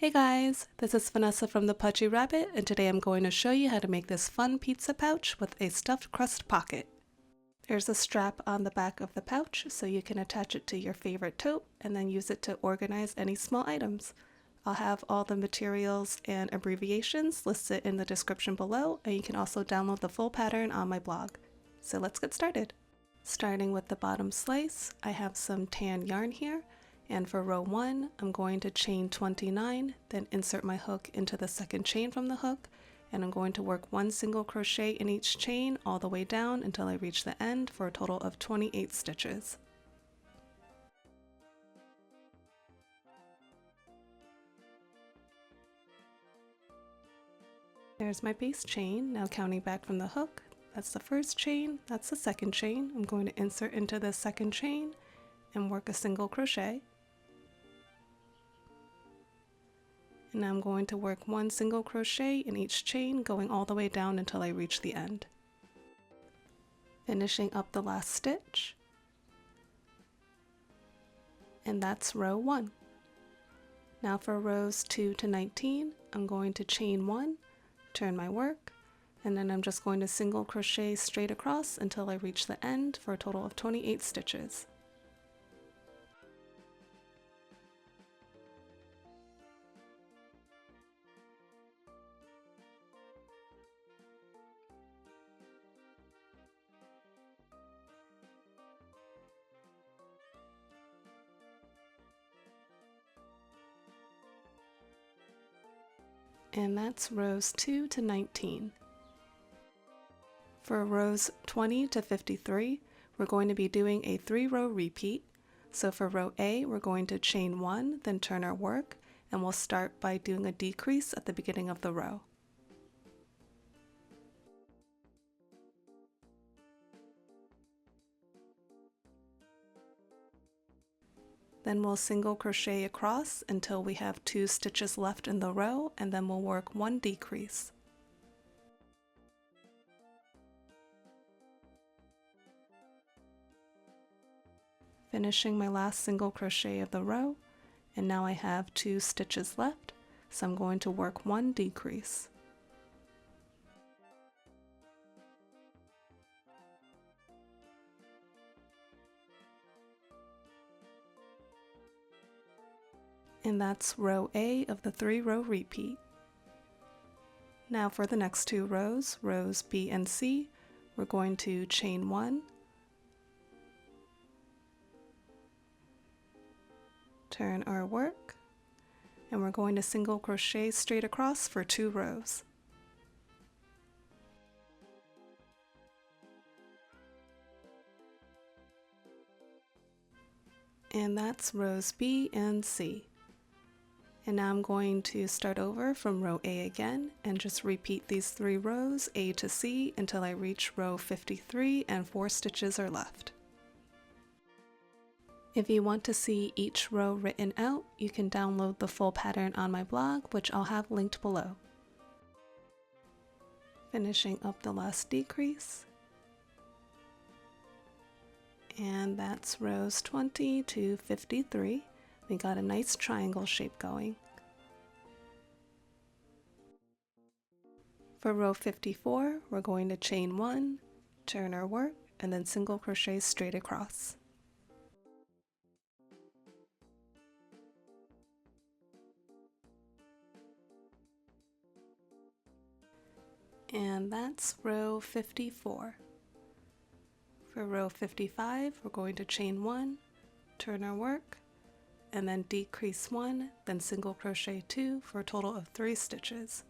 Hey guys, this is Vanessa from the Pudgy Rabbit, and today I'm going to show you how to make this fun pizza pouch with a stuffed crust pocket. There's a strap on the back of the pouch so you can attach it to your favorite tote and then use it to organize any small items. I'll have all the materials and abbreviations listed in the description below, and you can also download the full pattern on my blog. So let's get started. Starting with the bottom slice, I have some tan yarn here. And for row 1, I'm going to chain 29, then insert my hook into the second chain from the hook, and I'm going to work 1 single crochet in each chain all the way down until I reach the end for a total of 28 stitches. There's my base chain. Now counting back from the hook, that's the first chain, that's the second chain. I'm going to insert into the second chain and work a single crochet. And I'm going to work 1 single crochet in each chain going all the way down until I reach the end. Finishing up the last stitch. And that's row 1. Now for rows 2 to 19, I'm going to chain 1, turn my work, and then I'm just going to single crochet straight across until I reach the end for a total of 28 stitches. And that's rows 2 to 19. For rows 20 to 53, we're going to be doing a 3-row repeat. So for row A, we're going to chain 1, then turn our work, and we'll start by doing a decrease at the beginning of the row. Then we'll single crochet across until we have 2 stitches left in the row, and then we'll work 1 decrease. Finishing my last single crochet of the row, and now I have 2 stitches left, so I'm going to work 1 decrease. And that's row A of the 3-row repeat. Now for the next 2 rows, rows B and C, we're going to chain 1, turn our work, and we're going to single crochet straight across for 2 rows. And that's rows B and C. And now I'm going to start over from row A again and just repeat these 3 rows A to C until I reach row 53 and 4 stitches are left. If you want to see each row written out, you can download the full pattern on my blog, which I'll have linked below. Finishing up the last decrease. And that's rows 20 to 53. We got a nice triangle shape going. For row 54, we're going to chain 1, turn our work, and then single crochet straight across. And that's row 54. For row 55, we're going to chain 1, turn our work, and then decrease 1, then single crochet 2 for a total of 3 stitches.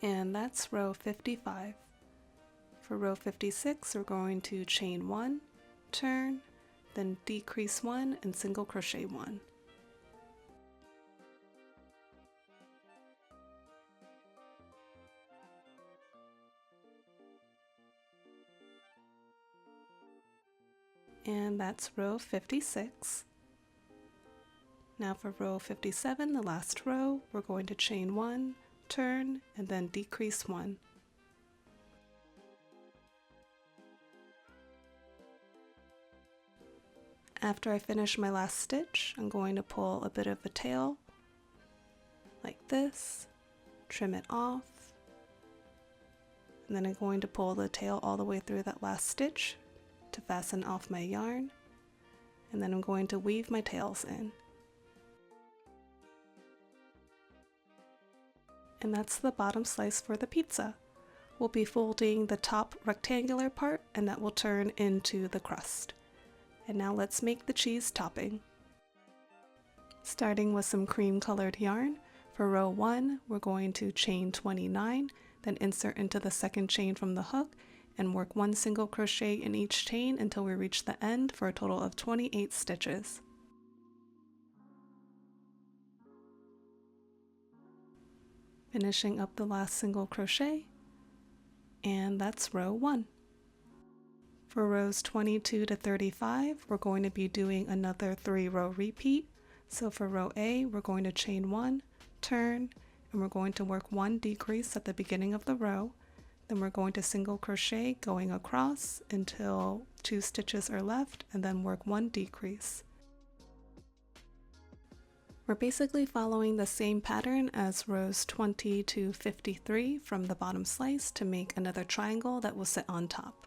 And that's row 55. For row 56, we're going to chain 1, turn, then decrease 1 and single crochet 1. And that's row 56. Now for row 57, the last row, we're going to chain 1, turn, and then decrease 1. After I finish my last stitch, I'm going to pull a bit of a tail like this, trim it off, and then I'm going to pull the tail all the way through that last stitch to fasten off my yarn, and then I'm going to weave my tails in. And that's the bottom slice for the pizza. We'll be folding the top rectangular part, and that will turn into the crust. And now let's make the cheese topping. Starting with some cream colored yarn, for row 1 we're going to chain 29, then insert into the second chain from the hook and work 1 single crochet in each chain until we reach the end for a total of 28 stitches. Finishing up the last single crochet, and that's row 1. For rows 22 to 35, we're going to be doing another 3-row repeat. So for row A, we're going to chain 1, turn, and we're going to work 1 decrease at the beginning of the row. Then we're going to single crochet going across until 2 stitches are left, and then work 1 decrease. We're basically following the same pattern as rows 20 to 53 from the bottom slice to make another triangle that will sit on top.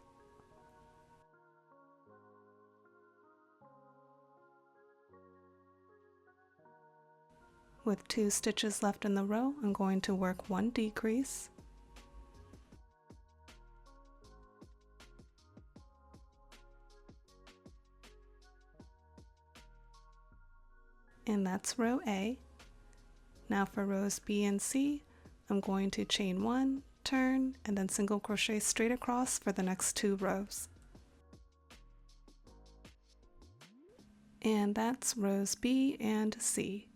With 2 stitches left in the row, I'm going to work 1 decrease. And that's row A. Now for rows B and C, I'm going to chain 1, turn, and then single crochet straight across for the next 2 rows. And that's rows B and C.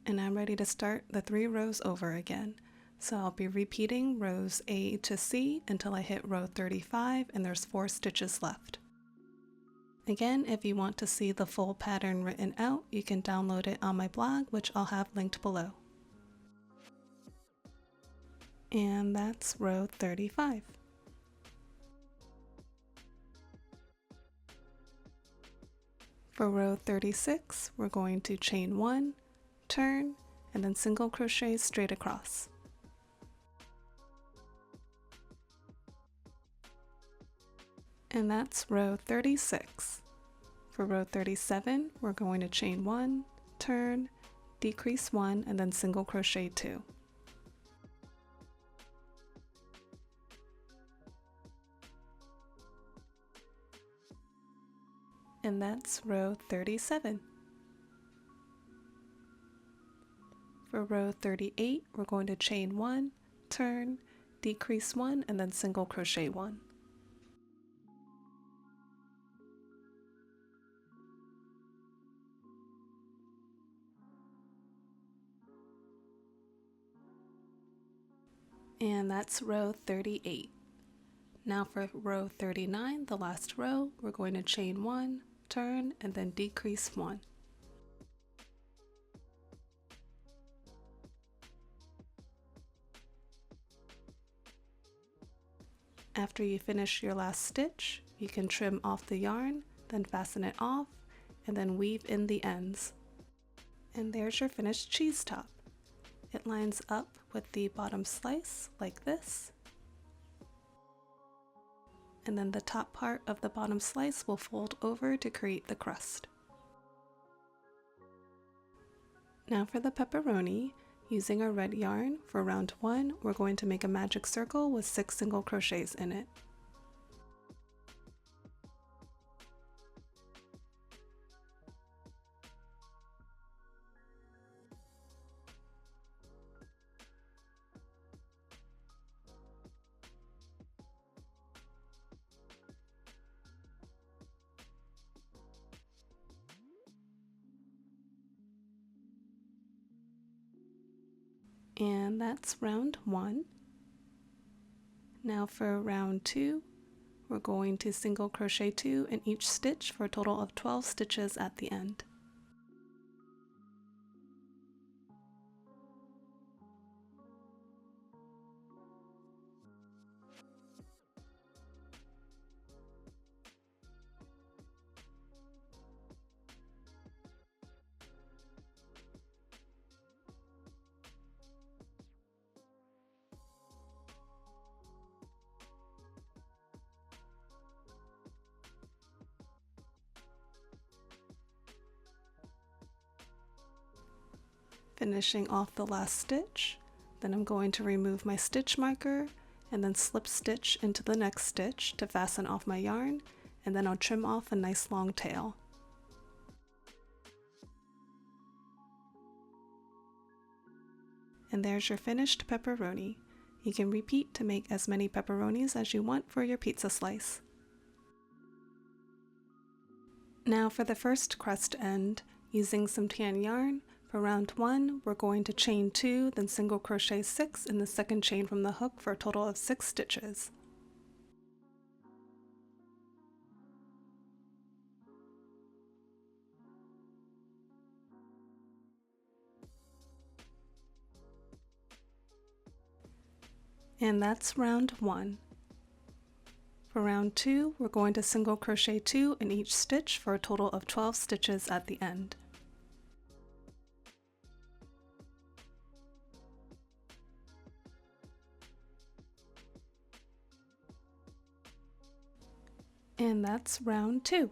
And I'm ready to start the 3 rows over again. So I'll be repeating rows A to C until I hit row 35 and there's 4 stitches left. Again, if you want to see the full pattern written out, you can download it on my blog, which I'll have linked below. And that's row 35. For row 36, we're going to chain 1, turn, and then single crochet straight across. And that's row 36. For row 37, we're going to chain 1, turn, decrease 1, and then single crochet 2. And that's row 37. For row 38, we're going to chain 1, turn, decrease 1, and then single crochet 1. And that's row 38. Now for row 39, the last row, we're going to chain 1, turn, and then decrease 1. After you finish your last stitch, you can trim off the yarn, then fasten it off, and then weave in the ends. And there's your finished cheese top. It lines up with the bottom slice like this. And then the top part of the bottom slice will fold over to create the crust. Now for the pepperoni, using our red yarn, for round 1, we're going to make a magic circle with 6 single crochets in it. And that's round 1. Now for round 2, we're going to single crochet 2 in each stitch for a total of 12 stitches at the end. finishing off the last stitch. Then I'm going to remove my stitch marker and then slip stitch into the next stitch to fasten off my yarn, and then I'll trim off a nice long tail. And there's your finished pepperoni. You can repeat to make as many pepperonis as you want for your pizza slice. Now for the first crust end, using some tan yarn, for round 1 we're going to chain 2, then single crochet 6 in the second chain from the hook for a total of 6 stitches. And that's round 1. For round 2, we're going to single crochet 2 in each stitch for a total of 12 stitches at the end. And that's round 2.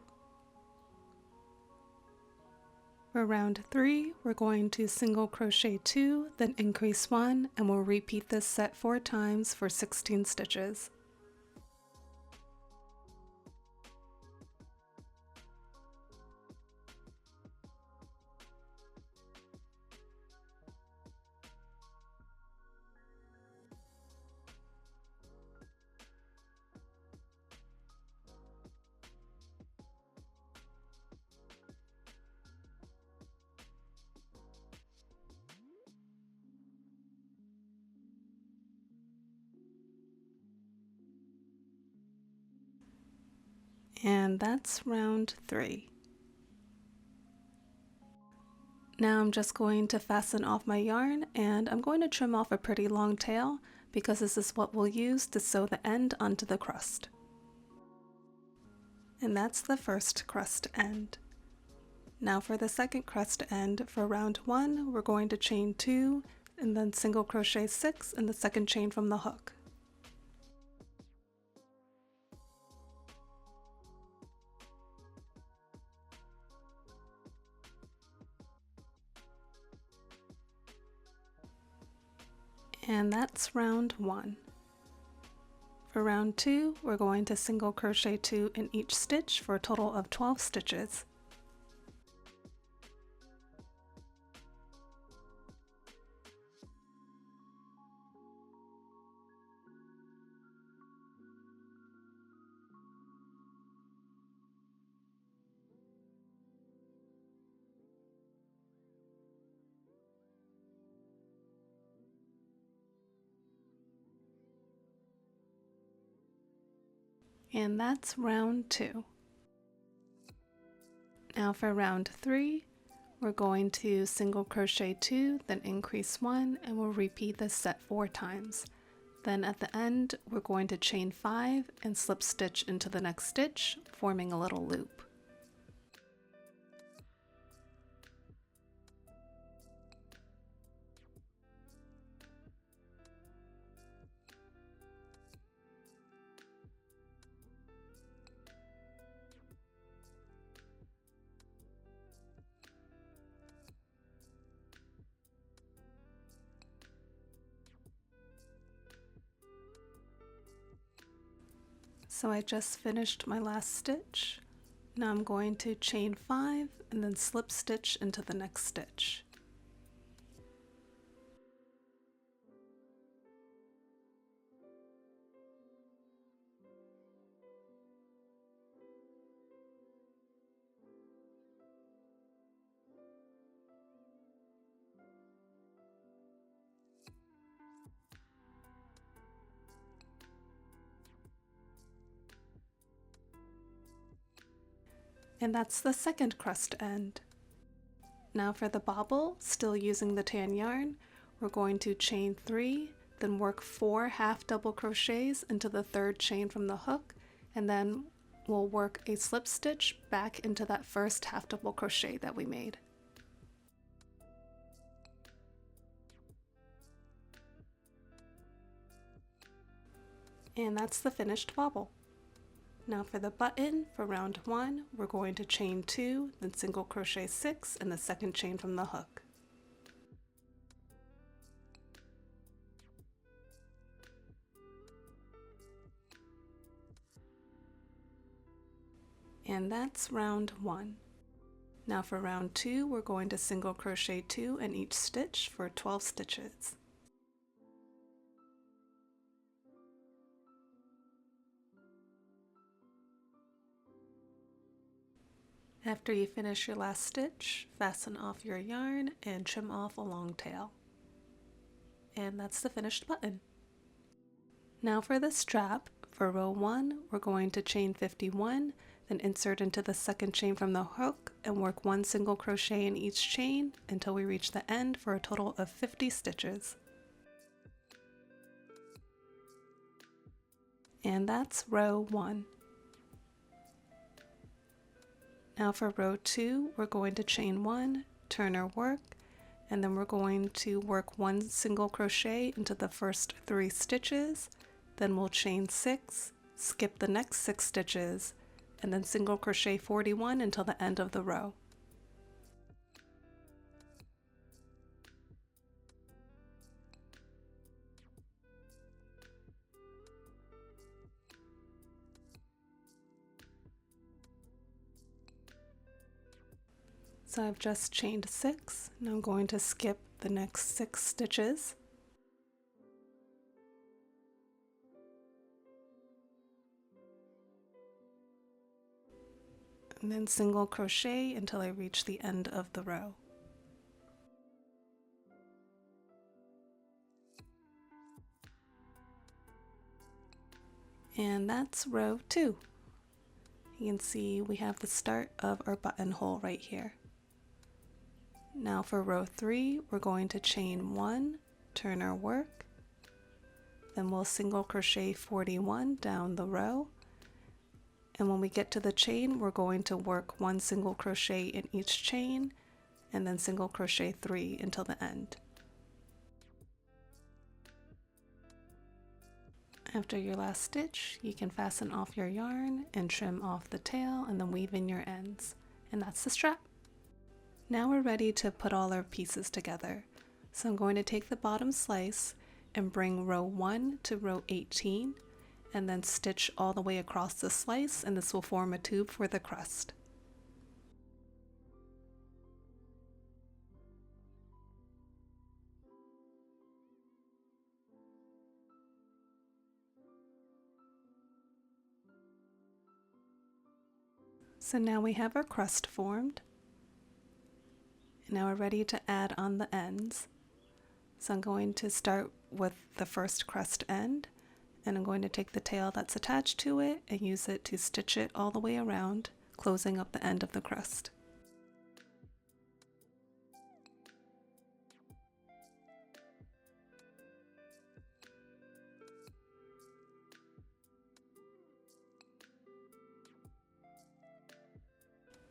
For round 3, we're going to single crochet 2, then increase 1, and we'll repeat this set 4 times for 16 stitches. And that's round 3. Now I'm just going to fasten off my yarn, and I'm going to trim off a pretty long tail because this is what we'll use to sew the end onto the crust. And that's the first crust end. Now for the second crust end, for round 1 we're going to chain 2 and then single crochet 6 in the second chain from the hook. And that's round 1. For round 2, we're going to single crochet 2 in each stitch for a total of 12 stitches. And that's round 2. Now for round 3, we're going to single crochet 2, then increase 1, and we'll repeat this set 4 times. Then at the end, we're going to chain 5 and slip stitch into the next stitch, forming a little loop. So I just finished my last stitch. Now I'm going to chain 5 and then slip stitch into the next stitch. And that's the second crust end. Now for the bobble, still using the tan yarn, we're going to chain 3, then work 4 half double crochets into the third chain from the hook, and then we'll work a slip stitch back into that first half double crochet that we made. And that's the finished bobble. Now for the button, for round 1, we're going to chain 2, then single crochet 6 in the second chain from the hook. And that's round 1. Now for round 2, we're going to single crochet 2 in each stitch for 12 stitches. After you finish your last stitch, fasten off your yarn and trim off a long tail. And that's the finished button. Now for the strap, for row 1, we're going to chain 51, then insert into the second chain from the hook and work 1 single crochet in each chain until we reach the end for a total of 50 stitches. And that's row 1. Now for row 2, we're going to chain 1, turn or work, and then we're going to work 1 single crochet into the first 3 stitches, then we'll chain 6, skip the next 6 stitches, and then single crochet 41 until the end of the row. So I've just chained 6, now I'm going to skip the next 6 stitches. And then single crochet until I reach the end of the row. And that's row 2. You can see we have the start of our buttonhole right here. Now for row 3, we're going to chain 1, turn or work, then we'll single crochet 41 down the row, and when we get to the chain, we're going to work 1 single crochet in each chain, and then single crochet 3 until the end. After your last stitch, you can fasten off your yarn and trim off the tail and then weave in your ends. And that's the strap. Now we're ready to put all our pieces together. So I'm going to take the bottom slice and bring row 1 to row 18 and then stitch all the way across the slice, and this will form a tube for the crust. So now we have our crust formed. Now we're ready to add on the ends. So I'm going to start with the first crust end, and I'm going to take the tail that's attached to it and use it to stitch it all the way around, closing up the end of the crust.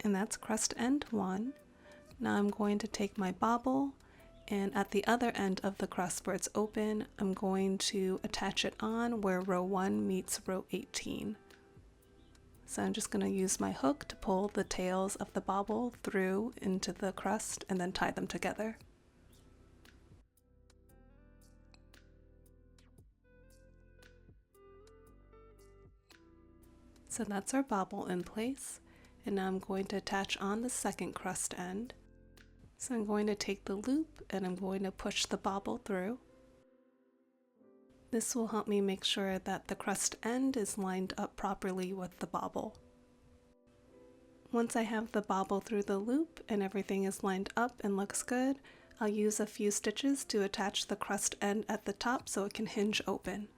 And that's crust end 1. Now I'm going to take my bobble, and at the other end of the crust where it's open, I'm going to attach it on where row 1 meets row 18. So I'm just going to use my hook to pull the tails of the bobble through into the crust and then tie them together. So that's our bobble in place. And now I'm going to attach on the second crust end. So I'm going to take the loop and I'm going to push the bobble through. This will help me make sure that the crust end is lined up properly with the bobble. Once I have the bobble through the loop and everything is lined up and looks good, I'll use a few stitches to attach the crust end at the top so it can hinge open.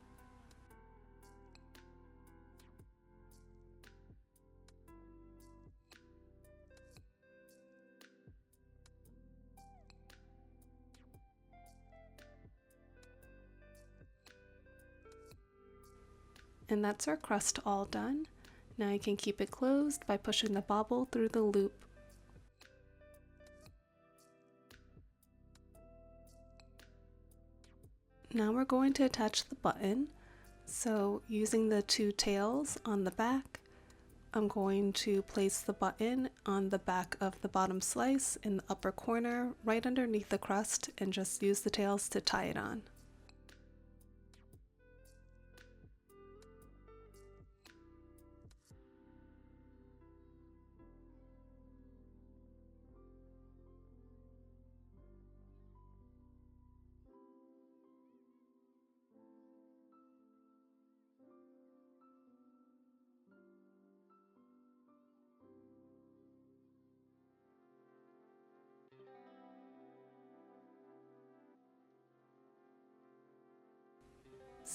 And that's our crust all done. Now you can keep it closed by pushing the bobble through the loop. Now we're going to attach the button. So using the 2 tails on the back, I'm going to place the button on the back of the bottom slice in the upper corner right underneath the crust, and just use the tails to tie it on.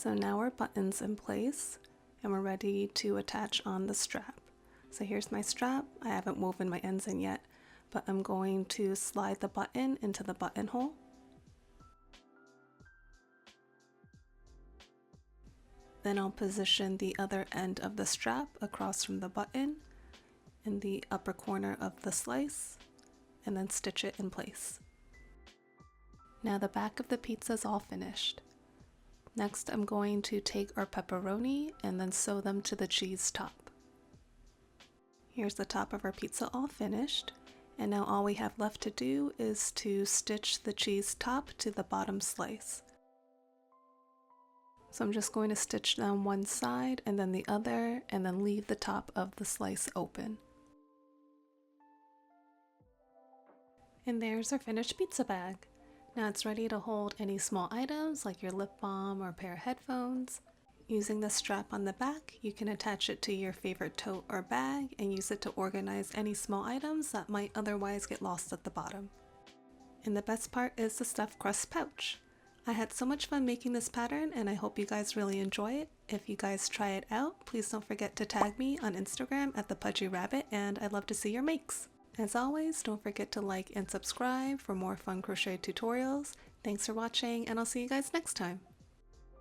So now our button's in place and we're ready to attach on the strap. So here's my strap. I haven't woven my ends in yet, but I'm going to slide the button into the buttonhole. Then I'll position the other end of the strap across from the button in the upper corner of the slice and then stitch it in place. Now the back of the pizza is all finished. Next I'm going to take our pepperoni and then sew them to the cheese top. Here's the top of our pizza all finished, and now all we have left to do is to stitch the cheese top to the bottom slice. So I'm just going to stitch down one side and then the other and then leave the top of the slice open. And there's our finished pizza bag. Now it's ready to hold any small items like your lip balm or pair of headphones. Using the strap on the back, you can attach it to your favorite tote or bag and use it to organize any small items that might otherwise get lost at the bottom. And the best part is the stuffed crust pouch. I had so much fun making this pattern and I hope you guys really enjoy it. If you guys try it out, please don't forget to tag me on Instagram at the Pudgy Rabbit, and I'd love to see your makes. As always, don't forget to like and subscribe for more fun crochet tutorials. Thanks for watching, and I'll see you guys next time.